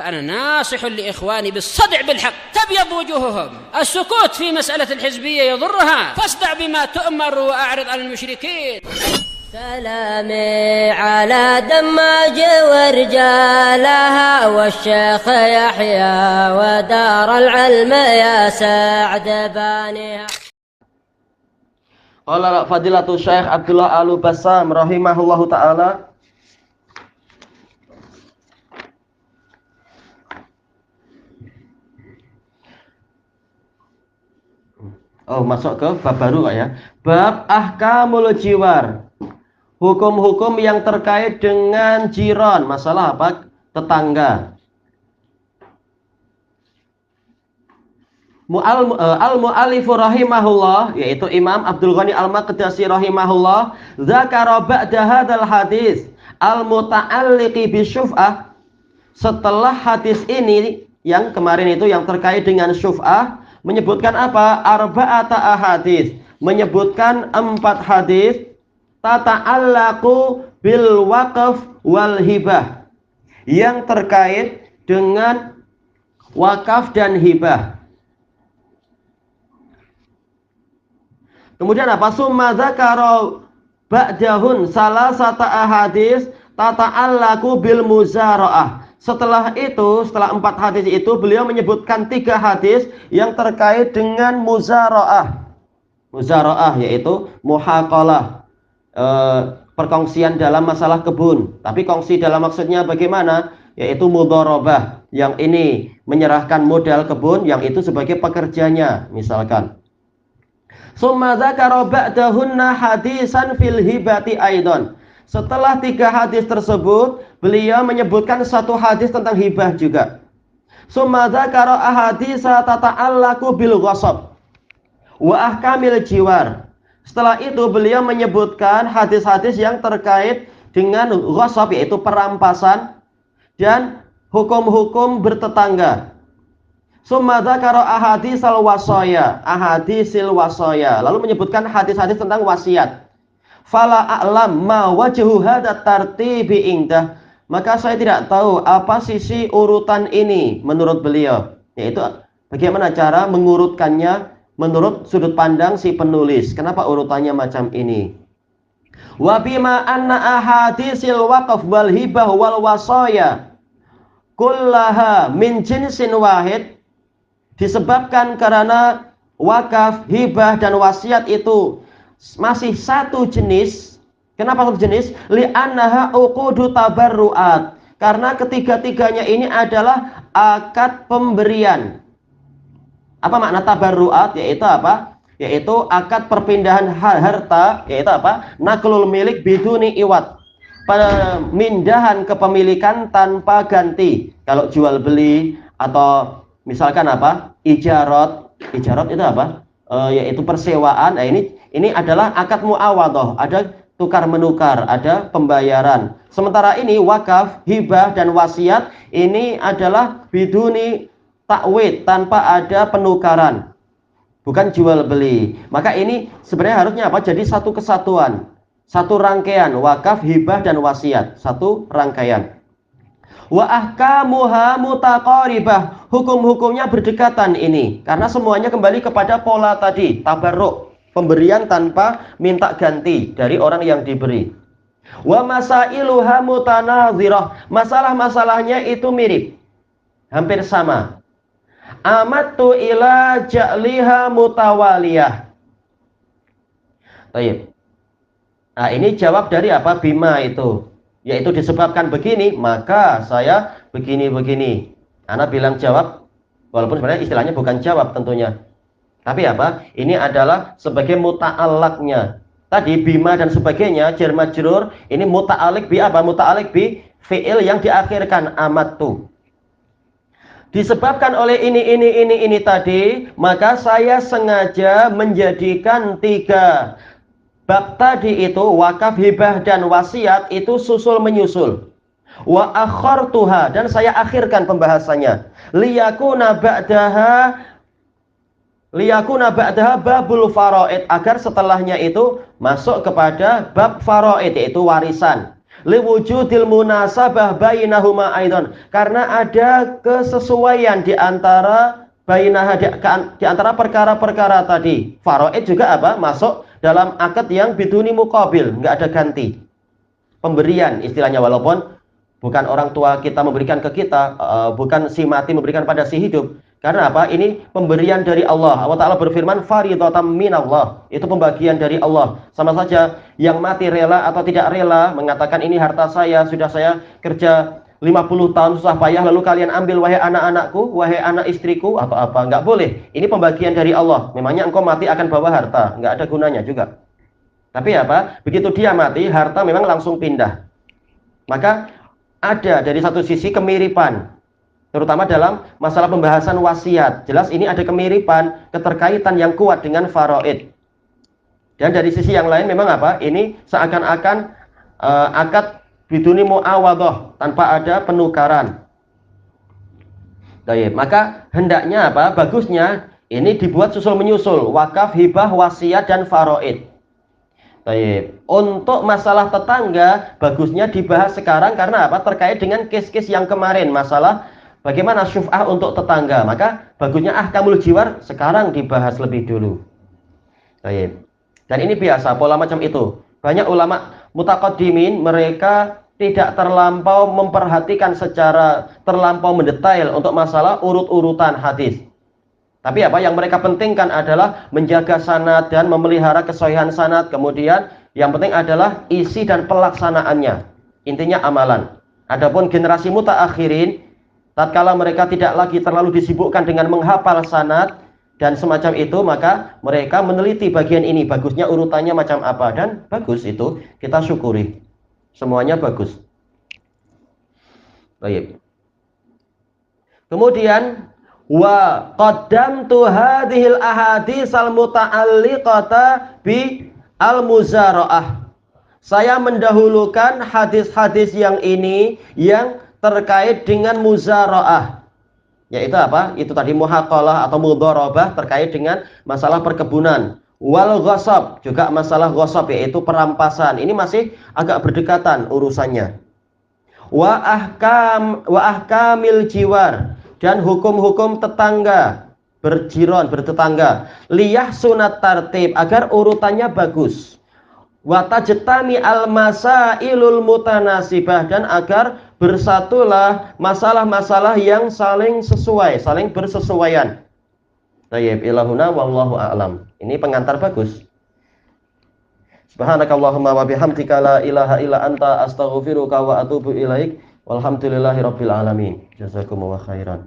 فأنا ناصح لإخواني بالصدع بالحق تبيض وجوههم. السكوت في مسألة الحزبية يضرها، فاصدع بما تؤمر وأعرض عن المشركين. سلامي على دماج ورجالها والشيخ يحيى ودار العلم يا سعد بانيها. Qala Fadilatul Syekh Abdullah Al-Bassam rahimahullahu taala. Oh, masuk ke bab baru Pak ya. Bab ahkamul jiwar. Hukum-hukum yang terkait dengan jiran, masalah apa? Tetangga. Al-mu'allifu rahimahullah, yaitu Imam Abdul Ghani Al-Maqdisi rahimahullah, dzakara ba'da hadzal hadis al-muta'alliqi bisyuf'ah. Setelah hadis ini yang kemarin itu yang terkait dengan syuf'ah, menyebutkan apa? Arba'ata ahadits, menyebutkan 4 hadis tata'allaqu bil waqf wal hibah, yang terkait dengan wakaf dan hibah. Kemudian apa? Summa dzakara ba'dahun salasata ahadits tata'allaqu bil muzara'ah. Setelah itu, setelah 4 hadis itu, beliau menyebutkan 3 hadis yang terkait dengan muzara'ah. Muzara'ah yaitu muhaqalah, perkongsian dalam masalah kebun. Tapi kongsi dalam maksudnya bagaimana? Yaitu mudharabah, yang ini menyerahkan modal kebun, yang itu sebagai pekerjanya, misalkan. Summa dzakara ba'dahunna hadisan fil hibati aidan. Setelah 3 hadis tersebut, beliau menyebutkan 1 hadis tentang hibah juga. Summa dzakara ahaditsa tata'allaqu bil ghasab wa ahkamil jiwar. Setelah itu beliau menyebutkan hadis-hadis yang terkait dengan ghasab, yaitu perampasan, dan hukum-hukum bertetangga. Summa dzakara ahaditsal wasaya, ahadisil wasaya. Lalu menyebutkan hadis-hadis tentang wasiat. Fala a'lam ma wajhu hadat tartibi indah. Maka saya tidak tahu apa sisi urutan ini menurut beliau, yaitu bagaimana cara mengurutkannya menurut sudut pandang si penulis. Kenapa urutannya macam ini? Wa bima anna ahadisil waqf wal hibah wal wasaya kullaha min jinsin wahid. Disebabkan karena wakaf, hibah dan wasiat itu masih satu jenis. Kenapa satu jenis? Li'annaha uqudu tabarruat. Karena ketiga-tiganya ini adalah akad pemberian. Apa makna tabarruat? Yaitu apa? Yaitu akad perpindahan harta, yaitu apa? Naqlul milik biduni iwat. Pemindahan kepemilikan tanpa ganti. Kalau jual beli atau misalkan apa? Ijarot. Ijarot itu apa? Yaitu persewaan. Nah, ini adalah akad muawadhah, ada tukar menukar, ada pembayaran. Sementara ini wakaf, hibah dan wasiat ini adalah biduni takwid, tanpa ada penukaran, bukan jual beli. Maka ini sebenarnya harusnya apa? Jadi satu kesatuan, satu rangkaian, wakaf, hibah dan wasiat, satu rangkaian. Wa ahkamuha mutaqaribah, hukum-hukumnya berdekatan ini, karena semuanya kembali kepada pola tadi, tabarruk, pemberian tanpa minta ganti dari orang yang diberi. Wa masailuha mutanazirah, masalah-masalahnya itu mirip, hampir sama. Amattu ila ja'liha mutawaliyah. Baik. Nah, ini jawab dari apa? Bima itu, yaitu disebabkan begini, maka saya begini-begini. Ana bilang jawab, walaupun sebenarnya istilahnya bukan jawab tentunya. Tapi apa? Ini adalah sebagai muta'allaknya. Tadi bima dan sebagainya, jar majrur, ini muta'allik bi apa? Muta'allik bi fi'il yang diakhirkan amattu. Disebabkan oleh ini tadi, maka saya sengaja menjadikan 3 bab tadi itu, wakaf, hibah dan wasiat itu susul menyusul. Wa akhartuha, dan saya akhirkan pembahasannya. Liyakuna ba'daha babul faraid, agar setelahnya itu masuk kepada bab faraid, yaitu warisan. liwujudil munasabah bainahuma aidan, karena ada kesesuaian di antara di antara perkara-perkara tadi. Faraid juga apa? Masuk dalam akad yang biduni muqabil, nggak ada ganti. Pemberian istilahnya, walaupun bukan orang tua kita memberikan ke kita, bukan si mati memberikan pada si hidup. Karena apa? Ini pemberian dari Allah. Allah Ta'ala berfirman, faridatan minallah. Itu pembagian dari Allah. Sama saja yang mati rela atau tidak rela mengatakan ini harta saya, sudah saya kerja 50 tahun susah payah, lalu kalian ambil, wahai anak-anakku, wahai anak istriku, atau apa. Nggak boleh. Ini pembagian dari Allah. Memangnya engkau mati akan bawa harta. Nggak ada gunanya juga. Tapi apa? Begitu dia mati, harta memang langsung pindah. Maka ada dari satu sisi kemiripan, terutama dalam masalah pembahasan wasiat. Jelas ini ada kemiripan, keterkaitan yang kuat dengan faraid. Dan dari sisi yang lain memang apa? Ini seakan-akan akad biduni muawadhah, tanpa ada penukaran. Baik, maka hendaknya apa? Bagusnya ini dibuat susul menyusul, wakaf, hibah, wasiat dan faraid. Baik. Untuk masalah tetangga bagusnya dibahas sekarang karena apa? Terkait dengan kes-kes yang kemarin, masalah bagaimana syuf'ah untuk tetangga. Maka bagusnya ahkamul jiwar sekarang dibahas lebih dulu. Baik. Dan ini biasa pola macam itu. Banyak ulama mutaqaddimin mereka tidak terlampau memperhatikan secara terlampau mendetail untuk masalah urut-urutan hadis. Tapi apa yang mereka pentingkan adalah menjaga sanad dan memelihara kesohihan sanad. Kemudian yang penting adalah isi dan pelaksanaannya. Intinya amalan. Adapun generasi mutaakhirin, tatkala mereka tidak lagi terlalu disibukkan dengan menghafal sanad dan semacam itu, maka mereka meneliti bagian ini, bagusnya urutannya macam apa, dan bagus itu kita syukuri. Semuanya bagus. Baik. Kemudian wa qaddamtu hadhil ahaditsal muta'alliqata bi al-muzara'ah. Saya mendahulukan hadis-hadis yang ini yang terkait dengan muzara'ah. Yaitu apa? Itu tadi muhaqalah atau mudharabah terkait dengan masalah perkebunan. Wal ghasab, juga masalah ghasab yaitu perampasan. Ini masih agak berdekatan urusannya. Wa ahkamil jiwar, dan hukum-hukum tetangga, berjiron, bertetangga. Liyah sunat tartib, agar urutannya bagus. Wa tajtami al masailul mutanasibah, dan agar bersatulah masalah-masalah yang saling sesuai, saling bersesuaian. Tayyib, ilahuna wallahu a'lam. Ini pengantar bagus. Subhanakallahumma wa bihamdika la ilaha illa anta astaghfiruka wa atubu ilaik. Walhamdulillahi rabbil alamin. Jazakumullahu khairan.